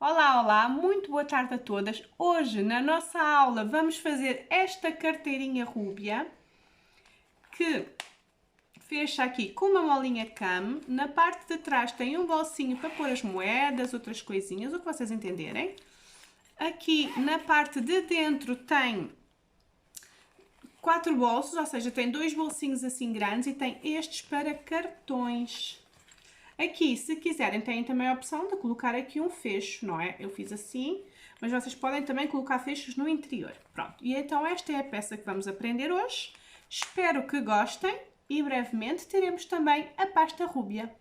Olá, olá, muito boa tarde a todas. Hoje, na nossa aula, vamos fazer esta carteirinha rúbia que fecha aqui com uma molinha cam. Na parte de trás tem um bolsinho para pôr as moedas, outras coisinhas, o que vocês entenderem. Aqui na parte de dentro tem 4 bolsos, ou seja, tem 2 bolsinhos assim grandes e tem estes para cartões. Aqui, se quiserem, têm também a opção de colocar aqui um fecho, não é? Eu fiz assim, mas vocês podem também colocar fechos no interior. Pronto, e então esta é a peça que vamos aprender hoje. Espero que gostem e brevemente teremos também a pasta rúbia.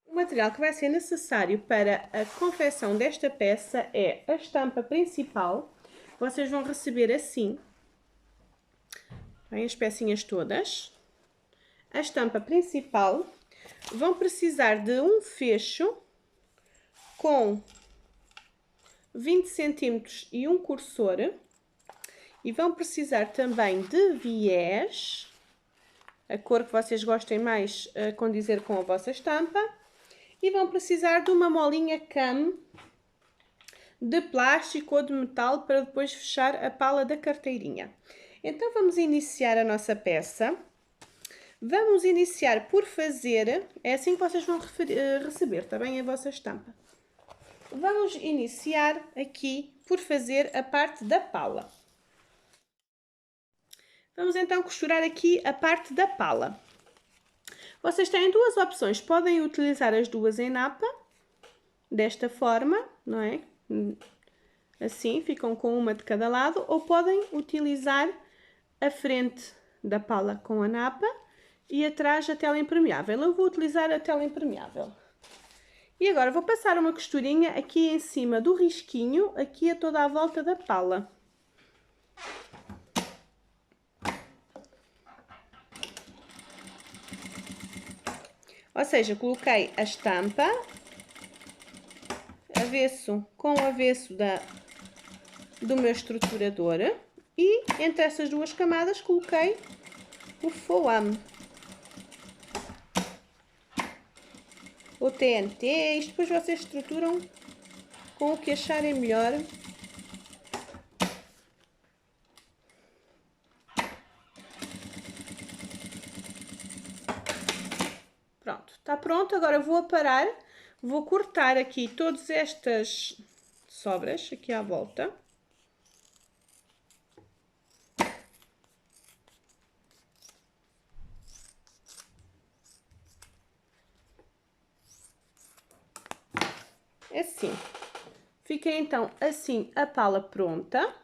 O material que vai ser necessário para a confecção desta peça é a estampa principal. Vocês vão receber assim, bem, as pecinhas todas. A estampa principal. Vão precisar de um fecho com 20 cm e um cursor. E vão precisar também de viés, a cor que vocês gostem mais a condizer com a vossa estampa. E vão precisar de uma molinha cam de plástico ou de metal para depois fechar a pala da carteirinha. Então vamos iniciar a nossa peça. Vamos iniciar por fazer, é assim que vocês vão receber também a vossa estampa. Vamos iniciar aqui por fazer a parte da pala. Vamos então costurar aqui a parte da pala. Vocês têm duas opções, podem utilizar as duas em napa, desta forma, não é? Assim, ficam com uma de cada lado, ou podem utilizar a frente da pala com a napa e atrás a tela impermeável. Eu vou utilizar a tela impermeável. E agora vou passar uma costurinha aqui em cima do risquinho, aqui a toda a volta da pala. Ou seja, coloquei a estampa, avesso com o avesso do meu estruturador e entre essas duas camadas coloquei o foam. O TNT, isto depois vocês estruturam com o que acharem melhor. Pronto, está pronto. Agora vou aparar, vou cortar aqui todas estas sobras aqui à volta. Assim. Fica então assim a pala pronta.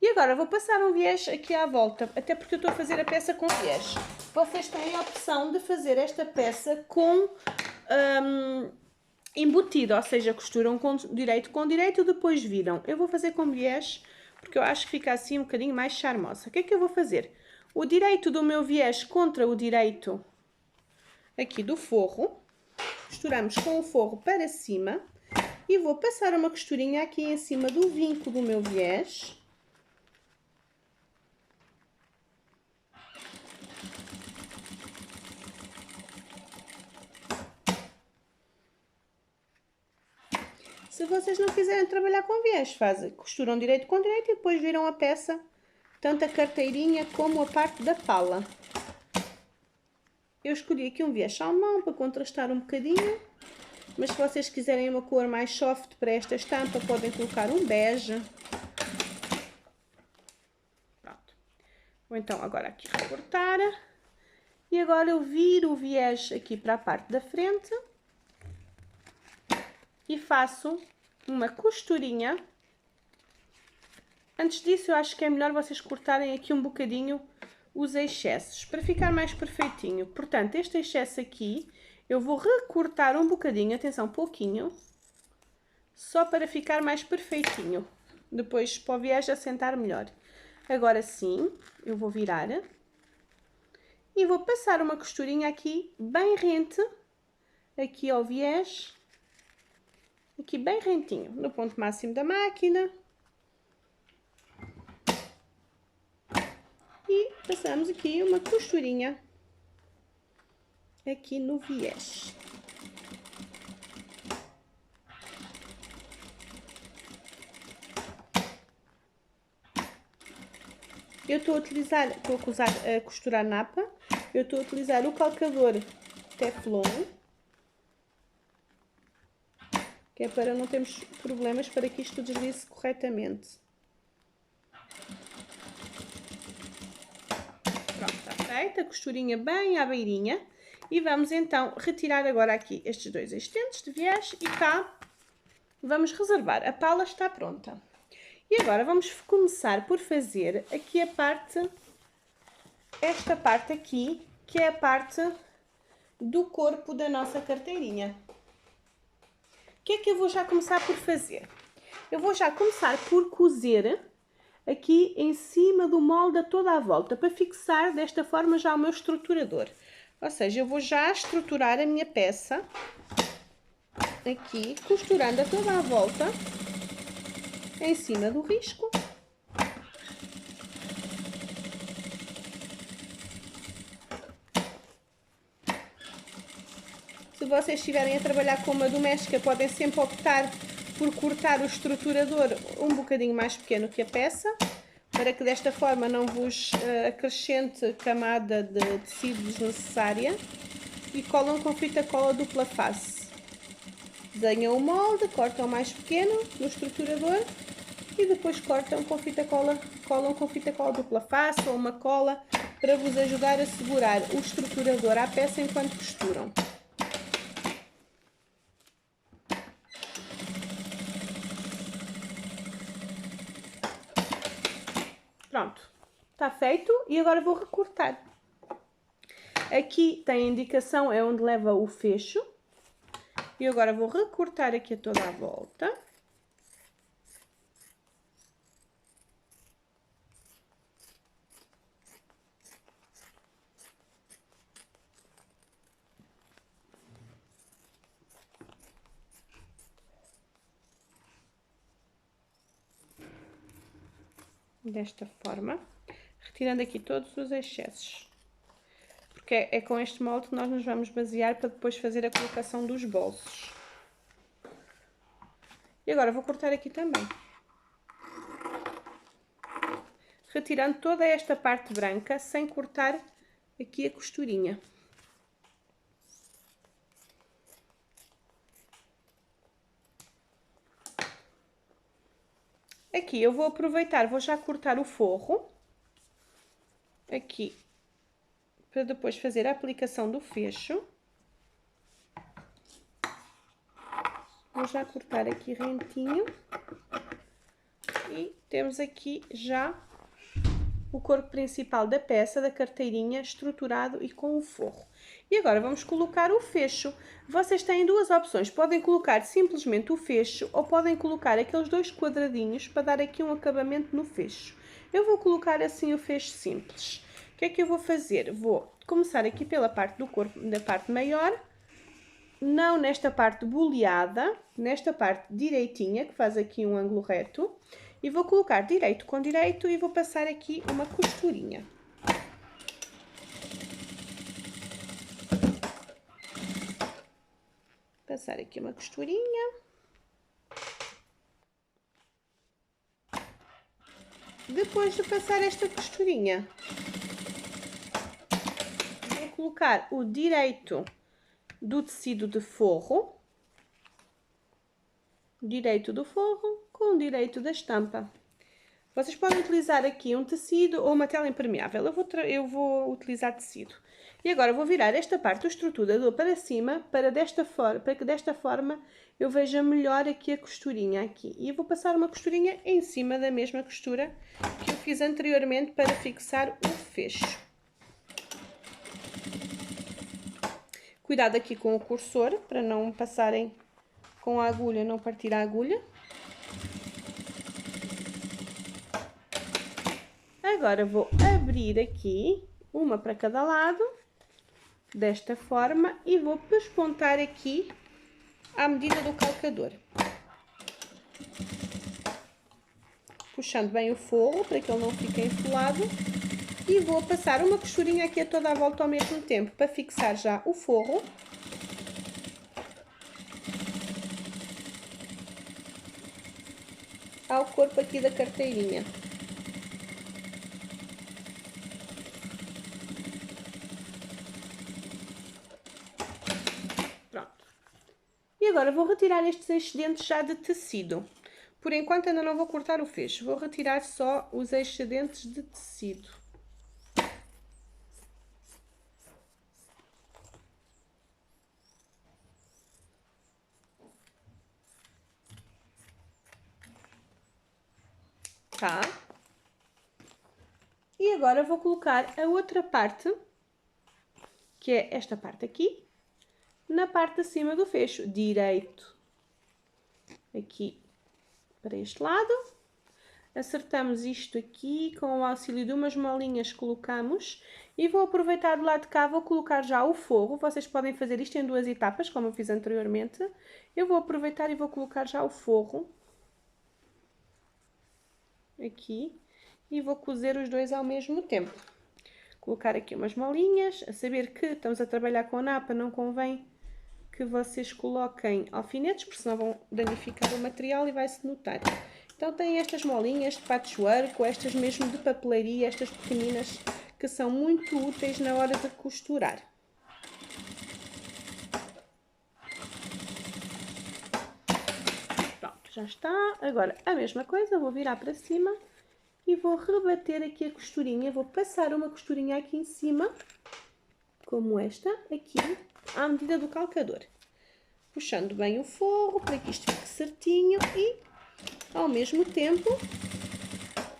E agora vou passar um viés aqui à volta, até porque eu estou a fazer a peça com viés. Vocês têm a opção de fazer esta peça com embutido, ou seja, costuram com direito, depois viram. Eu vou fazer com viés, porque eu acho que fica assim um bocadinho mais charmosa. O que é que eu vou fazer? O direito do meu viés contra o direito aqui do forro. Costuramos com o forro para cima. E vou passar uma costurinha aqui em cima do vinco do meu viés. Se vocês não quiserem trabalhar com viés, costuram direito com direito e depois viram a peça, tanto a carteirinha como a parte da pala. Eu escolhi aqui um viés salmão para contrastar um bocadinho. Mas se vocês quiserem uma cor mais soft para esta estampa, podem colocar um bege. Pronto. Vou então agora aqui recortar. E agora eu viro o viés aqui para a parte da frente. E faço uma costurinha. Antes disso, eu acho que é melhor vocês cortarem aqui um bocadinho os excessos, para ficar mais perfeitinho. Portanto, este excesso aqui, eu vou recortar um bocadinho, atenção, pouquinho, só para ficar mais perfeitinho. Depois, para o viés assentar melhor. Agora sim, eu vou virar. E vou passar uma costurinha aqui, bem rente, aqui ao viés. Aqui bem rentinho, no ponto máximo da máquina. E passamos aqui uma costurinha aqui no viés. Eu estou a costurar napa, eu estou a utilizar o calcador Teflon, que é para não termos problemas, para que isto deslize corretamente. Pronto, está feita, a costurinha bem à beirinha. E vamos então retirar agora aqui estes dois estentes de viés e cá vamos reservar. A pala está pronta. E agora vamos começar por fazer aqui a parte, esta parte aqui, que é a parte do corpo da nossa carteirinha. O que é que eu vou já começar por fazer? Eu vou já começar por cozer aqui em cima do molde a toda a volta, para fixar desta forma já o meu estruturador. Ou seja, eu vou já estruturar a minha peça aqui, costurando a toda a volta em cima do risco. Se vocês estiverem a trabalhar com uma doméstica, podem sempre optar por cortar o estruturador um bocadinho mais pequeno que a peça, para que desta forma não vos acrescente camada de tecido desnecessária, e colam com fita cola dupla face. Desenham o molde, cortam mais pequeno no estruturador e depois cortam com fita cola, colam com fita cola dupla face ou uma cola para vos ajudar a segurar o estruturador à peça enquanto costuram. Pronto, está feito e agora vou recortar. Aqui tem a indicação, é onde leva o fecho. E agora vou recortar aqui a toda a volta. Desta forma, retirando aqui todos os excessos. Porque é com este molde que nós nos vamos basear para depois fazer a colocação dos bolsos. E agora vou cortar aqui também. Retirando toda esta parte branca, sem cortar aqui a costurinha. Aqui eu vou aproveitar, vou já cortar o forro. Aqui, para depois fazer a aplicação do fecho. Vou já cortar aqui rentinho. E temos aqui já o corpo principal da peça, da carteirinha, estruturado e com o forro. E agora vamos colocar o fecho. Vocês têm duas opções, podem colocar simplesmente o fecho ou podem colocar aqueles dois quadradinhos para dar aqui um acabamento no fecho. Eu vou colocar assim o fecho simples. O que é que eu vou fazer? Vou começar aqui pela parte do corpo, da parte maior, não nesta parte boleada, nesta parte direitinha, que faz aqui um ângulo reto, e vou colocar direito com direito e vou passar aqui uma costurinha. Passar aqui uma costurinha. Depois de passar esta costurinha, vou colocar o direito do tecido de forro, direito do forro com o direito da estampa. Vocês podem utilizar aqui um tecido ou uma tela impermeável, eu vou utilizar tecido. E agora vou virar esta parte do estruturador para cima, para que desta forma eu veja melhor aqui a costurinha aqui. E eu vou passar uma costurinha em cima da mesma costura que eu fiz anteriormente para fixar o fecho. Cuidado aqui com o cursor, para não passarem com a agulha, não partir a agulha. Agora vou abrir aqui, uma para cada lado, desta forma, e vou pespontar aqui à medida do calcador. Puxando bem o forro, para que ele não fique enfolado. E vou passar uma costurinha aqui a toda a volta ao mesmo tempo, para fixar já o forro. Ao corpo aqui da carteirinha. agora vou retirar estes excedentes já de tecido. Por enquanto ainda não vou cortar o fecho, vou retirar só os excedentes de tecido. Tá? E agora vou colocar a outra parte, que é esta parte aqui, na parte de cima do fecho, direito. Aqui para este lado. Acertamos isto aqui, com o auxílio de umas molinhas colocamos. E vou aproveitar do lado de cá, vou colocar já o forro. Vocês podem fazer isto em 2 etapas, como eu fiz anteriormente. Eu vou aproveitar e vou colocar já o forro. Aqui. E vou cozer os dois ao mesmo tempo. Colocar aqui umas molinhas, a saber que estamos a trabalhar com a napa, não convém que vocês coloquem alfinetes, porque senão vão danificar o material e vai-se notar. Então tem estas molinhas de patchwork, ou estas mesmo de papelaria, estas pequeninas, que são muito úteis na hora de costurar. Pronto, já está. Agora a mesma coisa, vou virar para cima e vou rebater aqui a costurinha. Vou passar uma costurinha aqui em cima, como esta, aqui, à medida do calcador. Puxando bem o forro para que isto fique certinho e, ao mesmo tempo,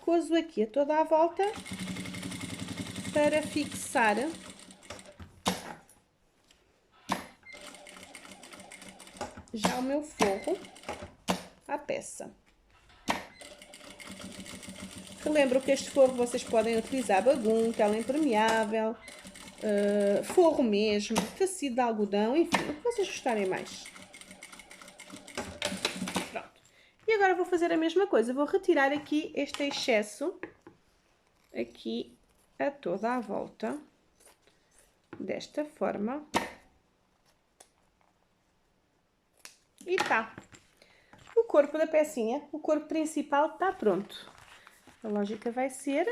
cozo aqui a toda a volta para fixar já o meu forro à peça. Relembro que este forro vocês podem utilizar bagum, tela impermeável, forro mesmo, tecido de algodão, enfim, o que vocês gostarem mais. Pronto. E agora vou fazer a mesma coisa, vou retirar aqui este excesso, aqui a toda a volta, desta forma. E tá. O corpo da pecinha, o corpo principal está pronto. A lógica vai ser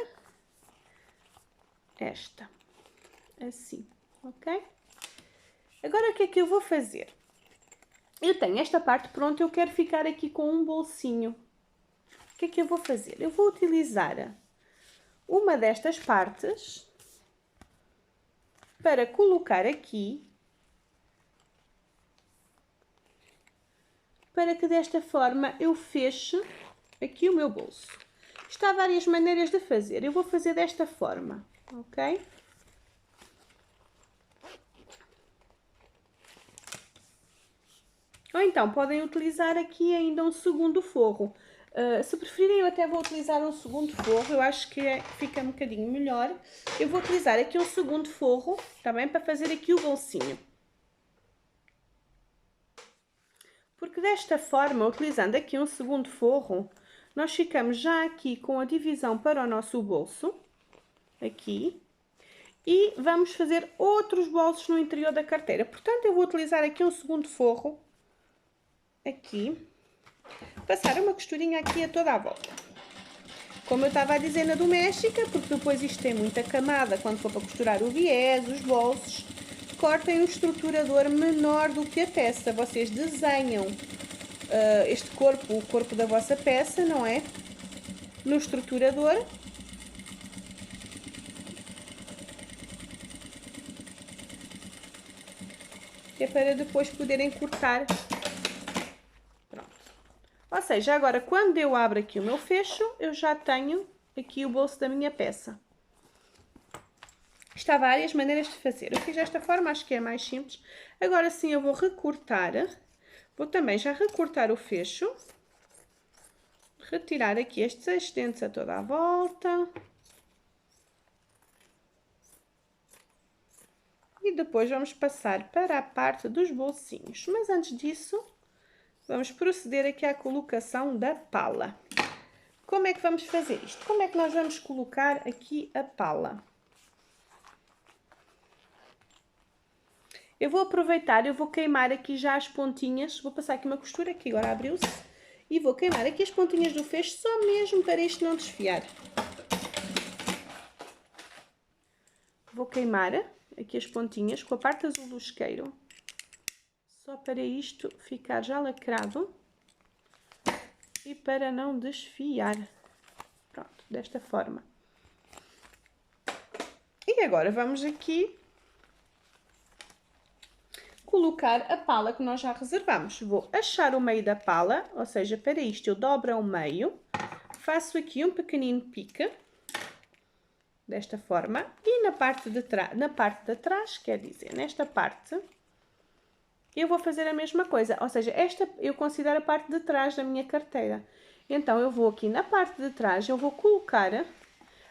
esta. Assim, ok? Agora o que é que eu vou fazer? Eu tenho esta parte pronta, eu quero ficar aqui com um bolsinho. O que é que eu vou fazer? Eu vou utilizar uma destas partes para colocar aqui, para que desta forma eu feche aqui o meu bolso. Isto há várias maneiras de fazer. Eu vou fazer desta forma, ok? Ou então, podem utilizar aqui ainda um segundo forro. Se preferirem, eu até vou utilizar um segundo forro. Eu acho que fica um bocadinho melhor. Eu vou utilizar aqui um segundo forro, também para fazer aqui o bolsinho. Porque desta forma, utilizando aqui um segundo forro, nós ficamos já aqui com a divisão para o nosso bolso. Aqui. E vamos fazer outros bolsos no interior da carteira. Portanto, eu vou utilizar aqui um segundo forro. Aqui, passar uma costurinha aqui a toda a volta. Como eu estava a dizer na doméstica, porque depois isto tem muita camada, quando for para costurar o biés, os bolsos, cortem um estruturador menor do que a peça. Vocês desenham este corpo, o corpo da vossa peça, não é? No estruturador. É para depois poderem cortar. Ou seja, agora quando eu abro aqui o meu fecho, eu já tenho aqui o bolso da minha peça. Isto há várias maneiras de fazer. Eu fiz desta forma, acho que é mais simples. Agora sim eu vou recortar. Vou também já recortar o fecho. Retirar aqui estes excedentes a toda a volta. E depois vamos passar para a parte dos bolsinhos. Mas antes disso, vamos proceder aqui à colocação da pala. Como é que vamos fazer isto? Como é que nós vamos colocar aqui a pala? Eu vou aproveitar, eu vou queimar aqui já as pontinhas. Vou passar aqui uma costura, que agora abriu-se. E vou queimar aqui as pontinhas do fecho, só mesmo para isto não desfiar. Vou queimar aqui as pontinhas com a parte azul do isqueiro. só para isto ficar já lacrado e para não desfiar. Pronto, desta forma. E agora vamos aqui colocar a pala que nós já reservamos. Vou achar o meio da pala, ou seja, para isto eu dobro ao meio, faço aqui um pequenino pique, desta forma, e na parte de trás, quer dizer, nesta parte, eu vou fazer a mesma coisa, ou seja, esta eu considero a parte de trás da minha carteira. Então, eu vou aqui na parte de trás, eu vou colocar,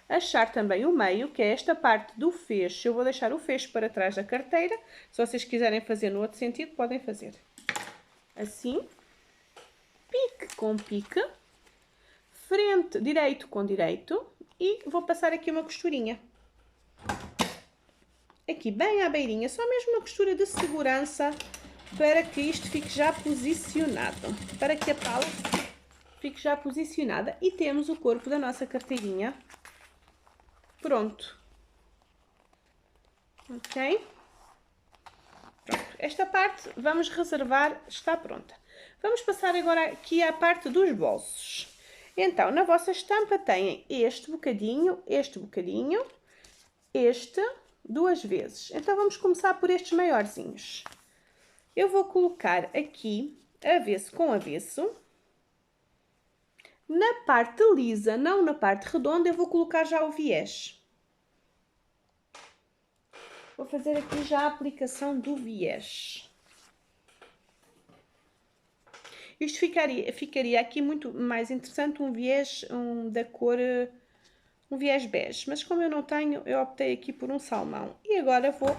achar também o meio, que é esta parte do fecho. Eu vou deixar o fecho para trás da carteira. Se vocês quiserem fazer no outro sentido, podem fazer. Assim, pique com pique, frente, direito com direito, e vou passar aqui uma costurinha. Aqui bem à beirinha, só mesmo uma costura de segurança, para que isto fique já posicionado, para que a pala fique já posicionada. E temos o corpo da nossa carteirinha pronto. Ok? Pronto. Esta parte vamos reservar, está pronta. Vamos passar agora aqui à parte dos bolsos. Então, na vossa estampa têm este bocadinho, este, duas vezes. Então, vamos começar por estes maiorzinhos. Eu vou colocar aqui, avesso com avesso. Na parte lisa, não na parte redonda, eu vou colocar já o viés. Vou fazer aqui já a aplicação do viés. Isto ficaria aqui muito mais interessante um viés da cor, um viés bege. Mas como eu não tenho, eu optei aqui por um salmão. E agora vou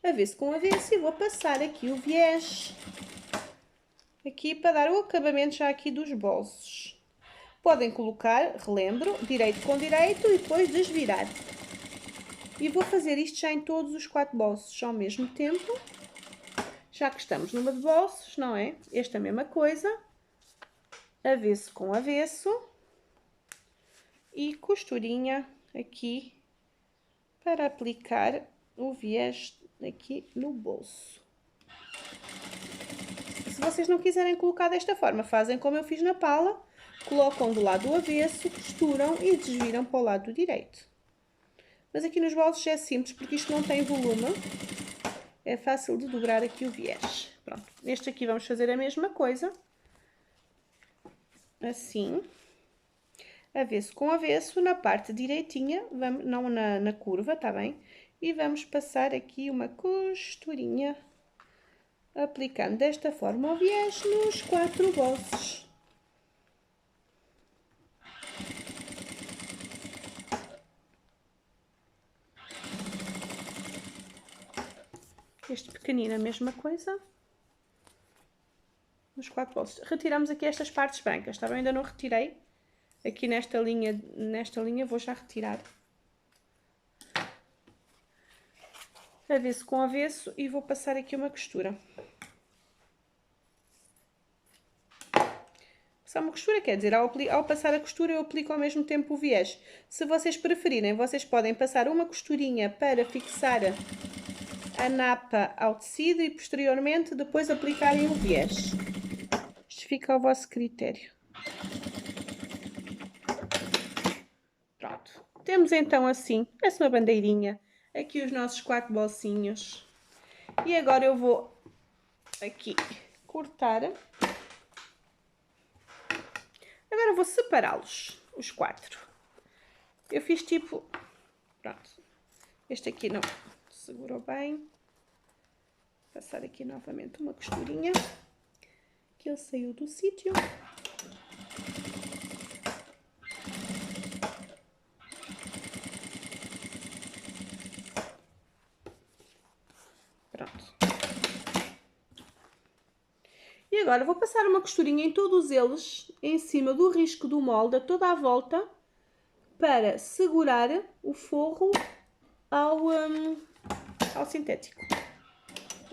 avesso com avesso e vou passar aqui o viés. Aqui para dar o acabamento já aqui dos bolsos. Podem colocar, relembro, direito com direito e depois desvirar. E vou fazer isto já em todos os 4 bolsos ao mesmo tempo. Já que estamos numa de bolsos, não é? Esta mesma coisa. Avesso com avesso. E costurinha aqui para aplicar o viés aqui no bolso. Se vocês não quiserem colocar desta forma, fazem como eu fiz na pala. Colocam do lado do avesso, costuram e desviram para o lado direito. Mas aqui nos bolsos é simples, porque isto não tem volume. É fácil de dobrar aqui o viés. Pronto, neste aqui vamos fazer a mesma coisa. Assim. Avesso com avesso, na parte direitinha, vamos, não na curva, tá bem? E vamos passar aqui uma costurinha, aplicando desta forma o viés nos 4 bolsos. Este pequenino a mesma coisa. Nos 4 bolsos. Retiramos aqui estas partes brancas, tá bem? Ainda não retirei. Aqui nesta linha vou já retirar. Avesso com avesso e vou passar aqui uma costura. Passar uma costura quer dizer, ao passar a costura eu aplico ao mesmo tempo o viés. Se vocês preferirem, vocês podem passar uma costurinha para fixar a napa ao tecido e posteriormente depois aplicarem o viés. Isto fica ao vosso critério. Pronto. Temos então assim, parece uma bandeirinha, aqui os nossos 4 bolsinhos. E agora eu vou aqui cortar. Agora vou separá-los, os 4. Eu fiz tipo, pronto, este aqui não segurou bem. Passar aqui novamente uma costurinha, que ele saiu do sítio. Pronto. E agora vou passar uma costurinha em todos eles, em cima do risco do molde, a toda a volta, para segurar o forro ao sintético,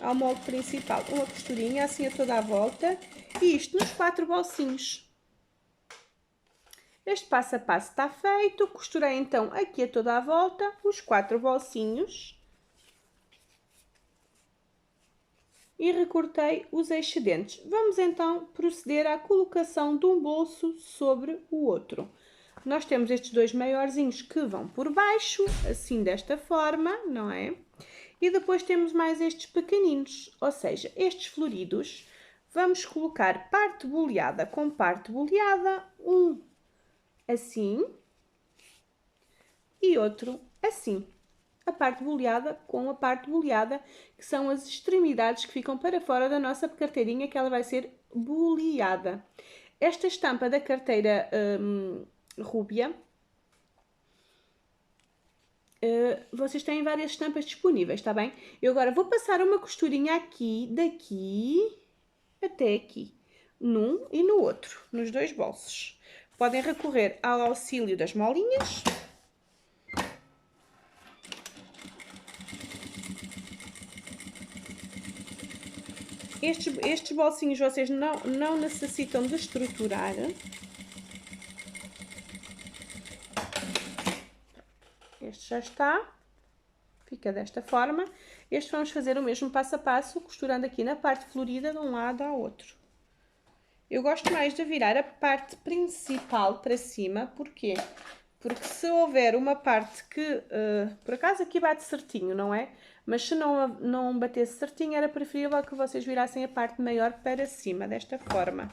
ao molde principal. Uma costurinha assim a toda a volta, e isto nos 4 bolsinhos. Este passo a passo está feito. Costurei então aqui a toda a volta os 4 bolsinhos. e recortei os excedentes. Vamos então proceder à colocação de um bolso sobre o outro. Nós temos estes dois maiorzinhos que vão por baixo, assim desta forma, não é? E depois temos mais estes pequeninos, ou seja, estes floridos. Vamos colocar parte boleada com parte boleada, um assim e outro assim. A parte boleada com a parte boleada, que são as extremidades que ficam para fora da nossa carteirinha, que ela vai ser boleada. Esta estampa da carteira rúbia, vocês têm várias estampas disponíveis, está bem? Eu agora vou passar uma costurinha aqui, daqui até aqui, num e no outro, nos dois bolsos. Podem recorrer ao auxílio das molinhas. Estes bolsinhos vocês não necessitam de estruturar. Este já está. Fica desta forma. Este vamos fazer o mesmo passo a passo, costurando aqui na parte florida de um lado ao outro. Eu gosto mais de virar a parte principal para cima. Porquê? Porque se houver uma parte que, por acaso aqui bate certinho, não é? Mas se não batesse certinho, era preferível que vocês virassem a parte maior para cima, desta forma.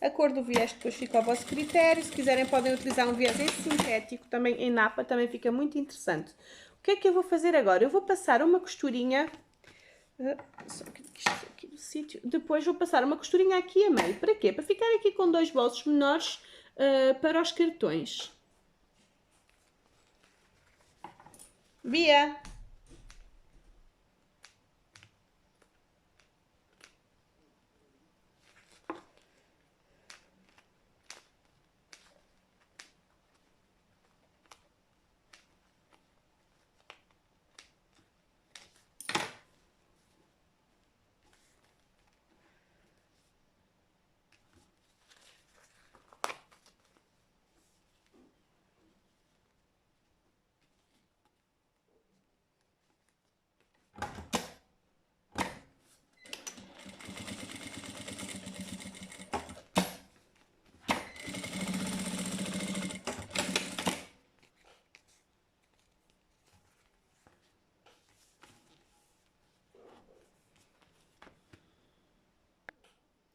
A cor do viés depois fica ao vosso critério. Se quiserem podem utilizar um viés em sintético, também em napa, também fica muito interessante. O que é que eu vou fazer agora? Eu vou passar uma costurinha... Só aqui do sítio. Depois vou passar uma costurinha aqui a meio. Para quê? Para ficar aqui com dois bolsos menores para os cartões. Bia!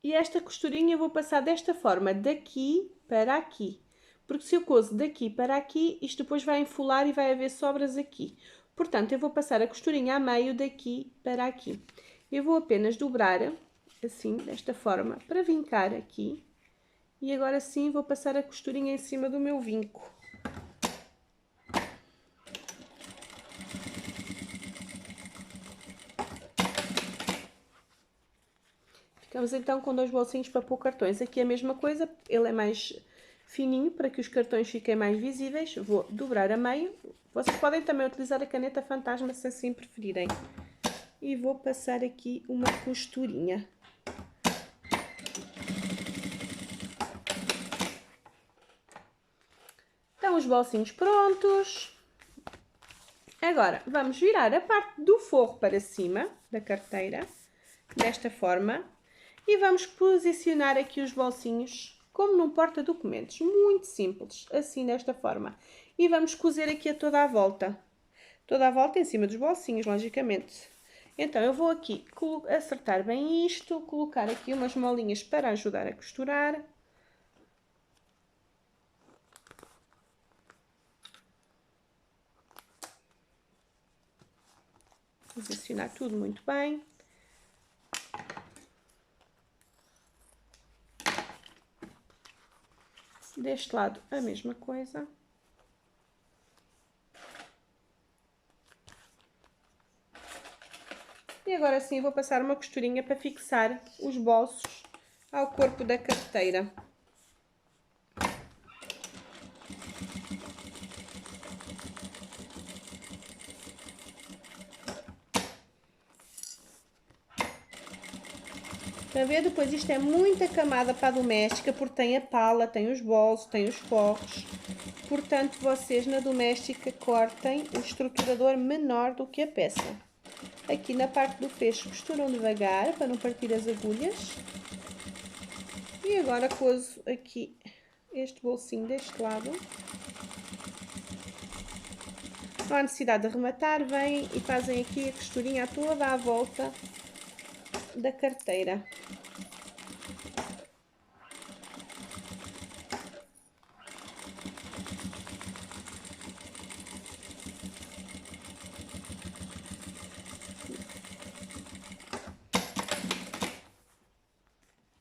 E esta costurinha eu vou passar desta forma, daqui para aqui. Porque se eu cozo daqui para aqui, isto depois vai enfolar e vai haver sobras aqui. Portanto, eu vou passar a costurinha a meio daqui para aqui. Eu vou apenas dobrar, assim, desta forma, para vincar aqui. E agora sim vou passar a costurinha em cima do meu vinco. Ficamos então com dois bolsinhos para pôr cartões. Aqui a mesma coisa, ele é mais fininho para que os cartões fiquem mais visíveis. Vou dobrar a meio. Vocês podem também utilizar a caneta fantasma se assim preferirem. E vou passar aqui uma costurinha. Estão os bolsinhos prontos. Agora vamos virar a parte do forro para cima da carteira, desta forma. E vamos posicionar aqui os bolsinhos como num porta-documentos, muito simples, assim desta forma. E vamos cozer aqui a toda a volta em cima dos bolsinhos, logicamente. Então eu vou aqui acertar bem isto, colocar aqui umas molinhas para ajudar a costurar. Posicionar tudo muito bem. Deste lado a mesma coisa. E agora sim vou passar uma costurinha para fixar os bolsos ao corpo da carteira. Está a ver? Depois isto é muita camada para a doméstica, porque tem a pala, tem os bolsos, tem os forros. Portanto, vocês na doméstica cortem o estruturador menor do que a peça. Aqui na parte do fecho costuram devagar, para não partir as agulhas. E agora cozo aqui este bolsinho deste lado. Não há necessidade de arrematar, vêm e fazem aqui a costurinha toda à volta da carteira.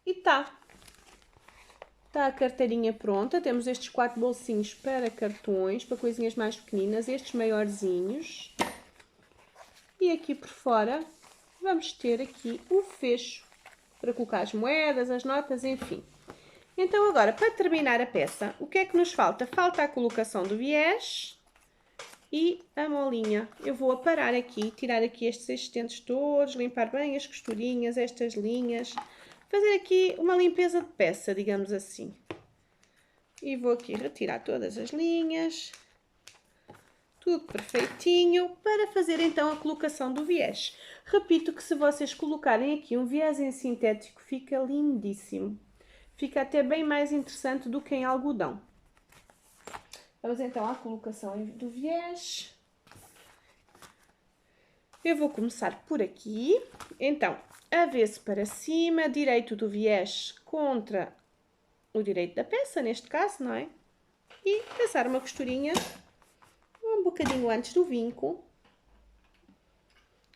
E tá. Está a carteirinha pronta. Temos estes 4 bolsinhos para cartões, para coisinhas mais pequeninas, estes maiorzinhos. E aqui por fora vamos ter aqui o fecho para colocar as moedas, as notas, enfim. Então agora, para terminar a peça, o que é que nos falta? Falta a colocação do viés e a molinha. Eu vou aparar aqui, tirar aqui estes existentes todos, limpar bem as costurinhas, estas linhas, fazer aqui uma limpeza de peça, digamos assim. E vou aqui retirar todas as linhas, tudo perfeitinho, para fazer então a colocação do viés. Repito que se vocês colocarem aqui um viés em sintético, fica lindíssimo. Fica até bem mais interessante do que em algodão. Vamos então à colocação do viés. Eu vou começar por aqui. Então, avesso para cima, direito do viés contra o direito da peça, neste caso, não é? E passar uma costurinha um bocadinho antes do vinco.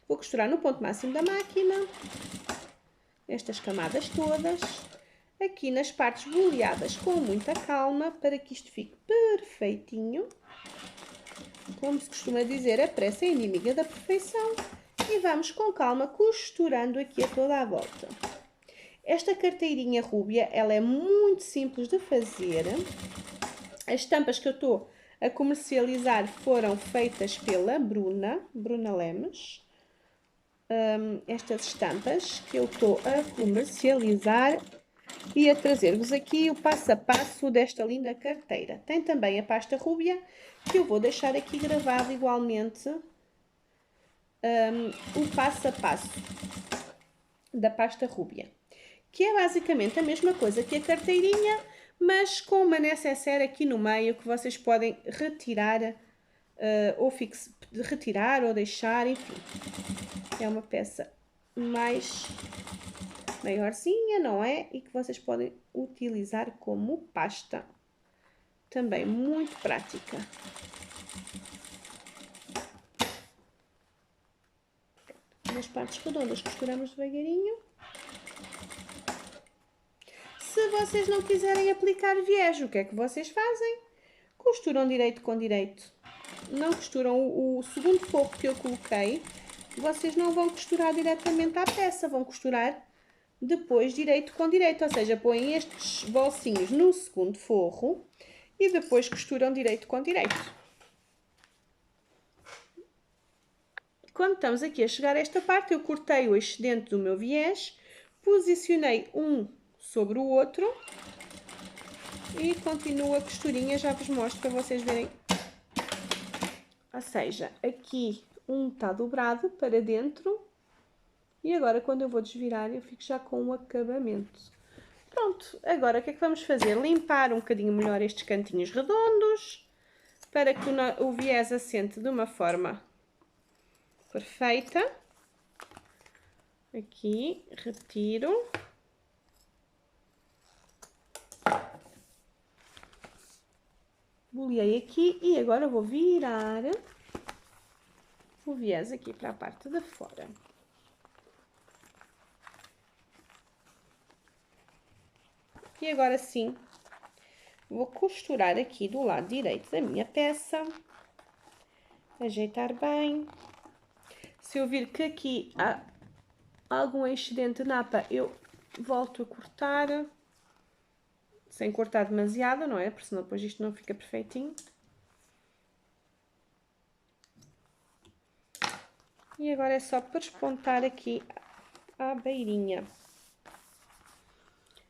Vou costurar no ponto máximo da máquina. Estas camadas todas. Aqui nas partes boleadas com muita calma, para que isto fique perfeitinho. Como se costuma dizer, a pressa é inimiga da perfeição. E vamos com calma costurando aqui a toda a volta. Esta carteirinha rúbia, ela é muito simples de fazer. As estampas que eu estou a comercializar foram feitas pela Bruna Lemes. Estas estampas que eu estou a comercializar e a trazer-vos aqui o passo a passo desta linda carteira. Tem também a pasta rúbia, que eu vou deixar aqui gravado igualmente o passo a passo da pasta rúbia, que é basicamente a mesma coisa que a carteirinha, mas com uma necessaire aqui no meio que vocês podem retirar retirar ou deixar, enfim. É uma peça mais maiorzinha, não é? E que vocês podem utilizar como pasta. Também muito prática. Nas partes redondas costuramos devagarinho. Se vocês não quiserem aplicar viés, o que é que vocês fazem? Costuram direito com direito. Não costuram o segundo forro que eu coloquei. Vocês não vão costurar diretamente à peça, vão costurar depois direito com direito. Ou seja, põem estes bolsinhos no segundo forro e depois costuram direito com direito. Quando estamos aqui a chegar a esta parte, eu cortei o excedente do meu viés, posicionei um sobre o outro e continuo a costurinha, já vos mostro para vocês verem. Ou seja, aqui um está dobrado para dentro e agora quando eu vou desvirar eu fico já com um acabamento. Pronto, agora o que é que vamos fazer? Limpar um bocadinho melhor estes cantinhos redondos para que o viés assente de uma forma perfeita. Aqui, retiro. Boleei aqui e agora vou virar o viés aqui para a parte de fora. E agora sim, vou costurar aqui do lado direito da minha peça. Ajeitar bem. Se eu vir que aqui há algum excedente de napa, eu volto a cortar. Sem cortar demasiado, não é? Porque senão depois isto não fica perfeitinho. E agora é só para espontar aqui à beirinha.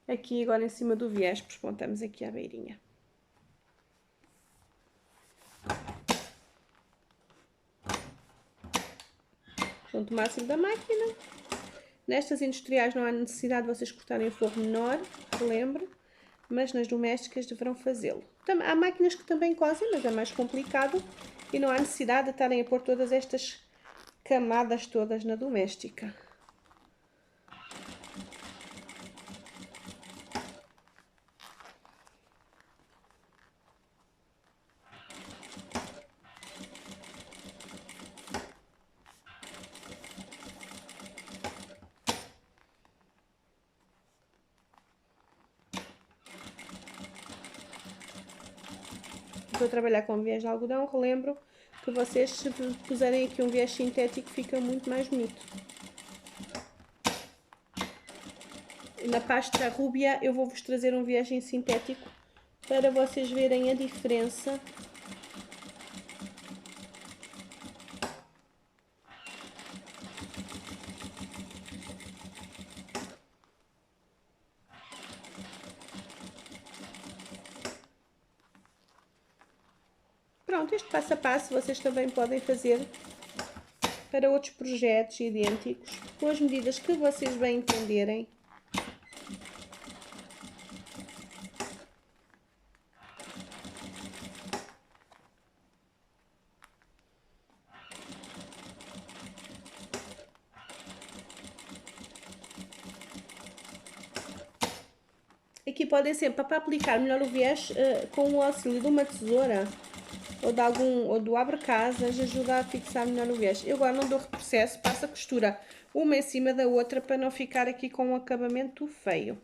aqui agora em cima do viés, despontamos aqui à beirinha. Pronto, o máximo da máquina. Nestas industriais não há necessidade de vocês cortarem o forro menor, relembro, mas nas domésticas deverão fazê-lo. Há máquinas que também cozem, mas é mais complicado e não há necessidade de estarem a pôr todas estas camadas todas na doméstica. Estou a trabalhar com viés de algodão, relembro que vocês, se puserem aqui um viés sintético, fica muito mais bonito. Na pasta rúbia eu vou-vos trazer um viés em sintético para vocês verem a diferença. Pronto, este passo a passo vocês também podem fazer para outros projetos idênticos, com as medidas que vocês bem entenderem. Aqui podem sempre, para aplicar melhor o viés, com o auxílio de uma tesoura ou do abre-casas, ajuda a fixar melhor o viés. Eu agora não dou retrocesso, passo a costura uma em cima da outra para não ficar aqui com um acabamento feio.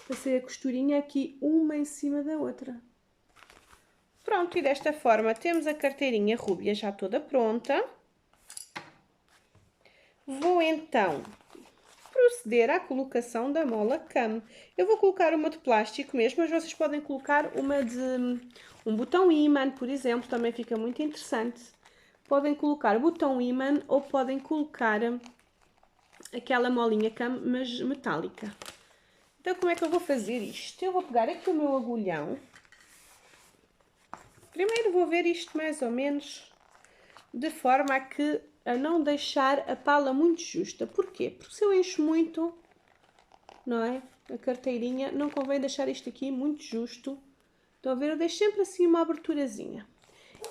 Passei a costurinha aqui uma em cima da outra. Pronto, e desta forma temos a carteirinha rúbia já toda pronta. Vou então proceder à colocação da mola cam. Eu vou colocar uma de plástico mesmo, mas vocês podem colocar uma de um botão ímã, por exemplo, também fica muito interessante. Podem colocar botão ímã ou podem colocar aquela molinha cam, mas metálica. Então, como é que eu vou fazer isto? Eu vou pegar aqui o meu agulhão. Primeiro vou ver isto mais ou menos de forma a não deixar a pala muito justa. Porquê? Porque se eu encho muito, não é? A carteirinha, não convém deixar isto aqui muito justo. Estão a ver? Eu deixo sempre assim uma aberturazinha.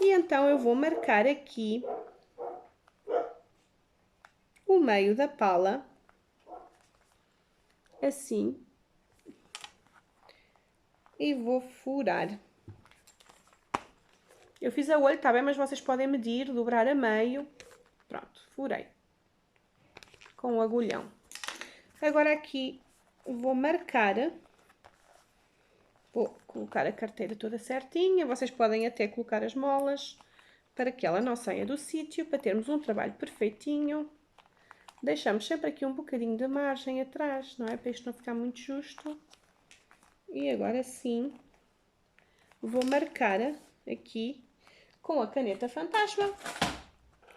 E então eu vou marcar aqui o meio da pala, assim, e vou furar. Eu fiz a olho, tá bem? Mas vocês podem medir, dobrar a meio. Pronto, furei com o agulhão. Agora aqui vou marcar, vou colocar a carteira toda certinha. Vocês podem até colocar as molas para que ela não saia do sítio, para termos um trabalho perfeitinho. Deixamos sempre aqui um bocadinho de margem atrás, não é? Para isto não ficar muito justo. E agora sim, vou marcar aqui com a caneta fantasma,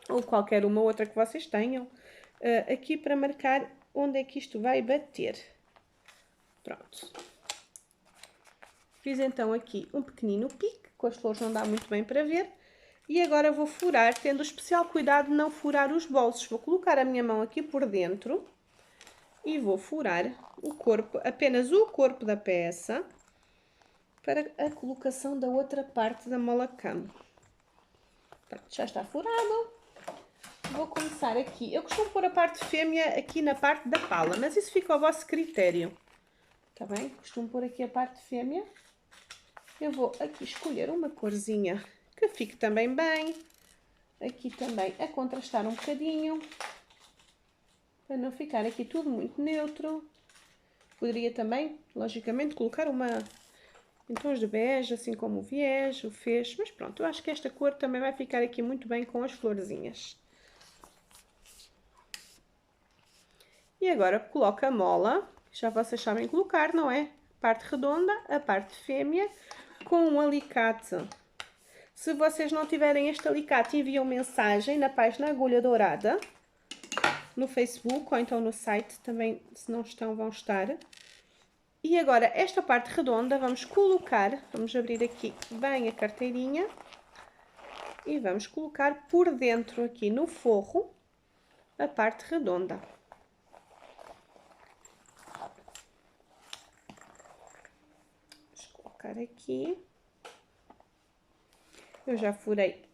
ou qualquer uma outra que vocês tenham, aqui para marcar onde é que isto vai bater. Pronto. Fiz então aqui um pequenino pique, com as flores não dá muito bem para ver. E agora vou furar, tendo especial cuidado de não furar os bolsos. Vou colocar a minha mão aqui por dentro e vou furar o corpo, apenas o corpo da peça, para a colocação da outra parte da mola cam. Pronto, já está furado. Vou começar aqui. Eu costumo pôr a parte fêmea aqui na parte da pala, mas isso fica ao vosso critério. Está bem? Costumo pôr aqui a parte fêmea. Eu vou aqui escolher uma corzinha que fique também bem. Aqui também a contrastar um bocadinho, para não ficar aqui tudo muito neutro. Poderia também, logicamente, colocar em tons de bege, assim como o viés, o fez. Mas pronto, eu acho que esta cor também vai ficar aqui muito bem com as florzinhas. E agora coloco a mola, já vocês sabem colocar, não é? A parte redonda, a parte fêmea, com um alicate. Se vocês não tiverem este alicate, enviam mensagem na página Agulha Dourada, no Facebook ou então no site, também se não estão, vão estar. E agora esta parte redonda vamos colocar, vamos abrir aqui bem a carteirinha e vamos colocar por dentro aqui no forro a parte redonda. Vamos colocar aqui. Eu já furei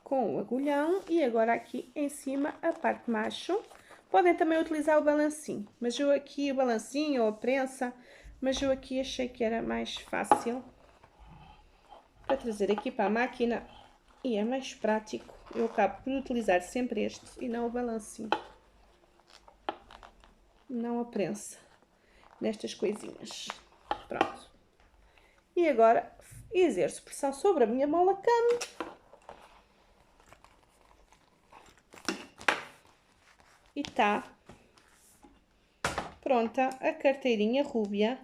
com o agulhão e agora aqui em cima a parte macho. Podem também utilizar o balancinho, mas eu aqui o balancinho ou a prensa, mas eu aqui achei que era mais fácil para trazer aqui para a máquina e é mais prático. Eu acabo por utilizar sempre este e não o balancinho, não a prensa, nestas coisinhas. Pronto. E agora exerço pressão sobre a minha mola cama. E tá pronta a carteirinha rúbia.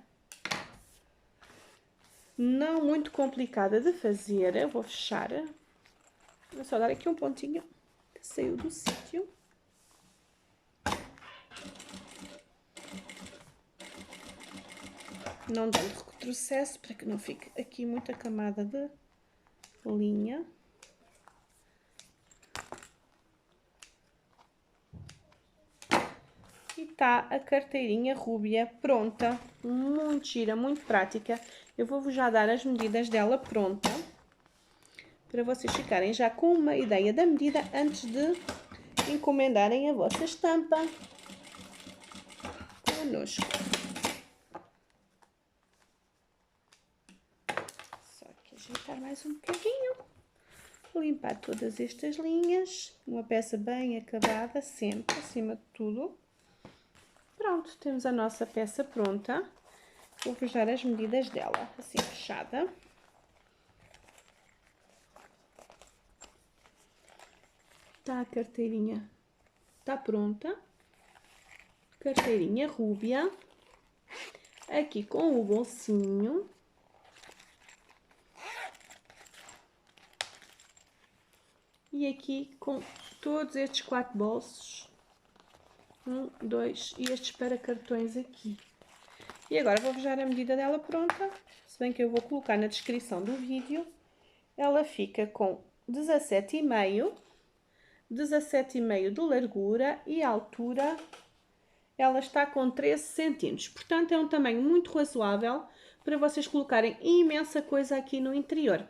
Não muito complicada de fazer. Eu vou fechar. Vou só dar aqui um pontinho que saiu do sítio. Não dando retrocesso para que não fique aqui muita camada de linha. E tá a carteirinha rúbia pronta, muito gira, muito prática. Eu vou-vos já dar as medidas dela pronta, para vocês ficarem já com uma ideia da medida antes de encomendarem a vossa estampa connosco. Só que ajeitar mais um bocadinho, limpar todas estas linhas, uma peça bem acabada, sempre, acima de tudo. Pronto, temos a nossa peça pronta. Vou-vos dar as medidas dela, assim fechada. Tá a carteirinha, tá pronta. Carteirinha rúbia. Aqui com o bolsinho. E aqui com todos estes 4 bolsos. 1, 2 e estes para cartões aqui. E agora vou-vos dar a medida dela pronta, se bem que eu vou colocar na descrição do vídeo. Ela fica com 17,5, 17,5 de largura e a altura ela está com 13 centímetros. Portanto, é um tamanho muito razoável para vocês colocarem imensa coisa aqui no interior.